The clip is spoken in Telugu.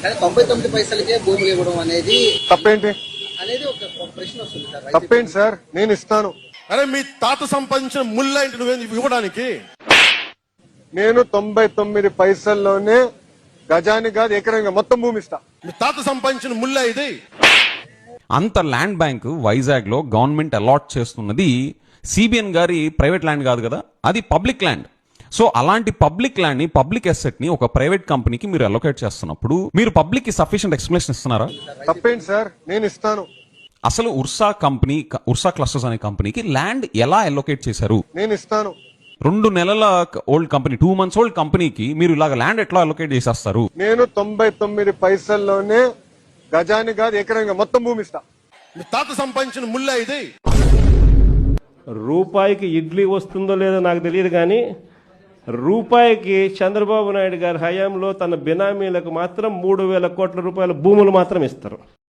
కానీ 99 పైసలకే భూములు ఇవ్వడం అనేది తప్పేంటి ఒక ప్రశ్న వస్తుంది సార్. తప్పేంటి సార్? నేను ఇస్తాను. అరే మీ తాత సంపాదించిన ముల్లా ఇంటి నువ్వేం ఇవ్వడానికి? నేను 99 పైసల్లోనే గజానికి కాదు ఎకరంగా మొత్తం భూమి ఇస్తా. మీ తాత సంపాదించిన ముల్లా ఇది. అంత ల్యాండ్ బ్యాంక్ వైజాగ్ లో గవర్నమెంట్ అలాట్ చేస్తున్నది సిబిఎన్ గారి ప్రైవేట్ ల్యాండ్ కాదు కదా, అది పబ్లిక్ ల్యాండ్. సో అలాంటి పబ్లిక్ ల్యాండ్ ని, పబ్లిక్ అసెట్ ని ఒక ప్రైవేట్ కంపెనీకి మీరు అలొకేట్ చేస్తున్నప్పుడు మీరు పబ్లిక్ కి సఫిషియెంట్ ఎక్స్ప్లెనేషన్ ఇస్తున్నారా? తప్పేంటి సార్? నేను ఇస్తాను. అసలు ఉర్సా క్లస్టర్స్ అనే కంపెనీకి ల్యాండ్ ఎలా అలొకేట్ చేశారు? నేను ఇస్తాను. 2 నెలల ఓల్డ్ కంపెనీ, 2 months ఓల్డ్ కంపెనీకి మీరు ఇలాగ ల్యాండ్ ఎట్లా అలొకేట్ చేసేస్తారు? నేను 99 పైసల్లోనే గజానికి కాదు ఎకరంగా మొత్తం భూమి ఇస్తా. మీ తాత సంపాదించిన ముల్లా ఇది. రూపాయికి ఇడ్లీ వస్తుందో లేదో నాకు తెలియదు, కానీ రూపాయికి చంద్రబాబు నాయుడు గారి హయాంలో తన బినామీలకు మాత్రం 3,000 కోట్ల రూపాయల భూములు మాత్రం ఇస్తారు.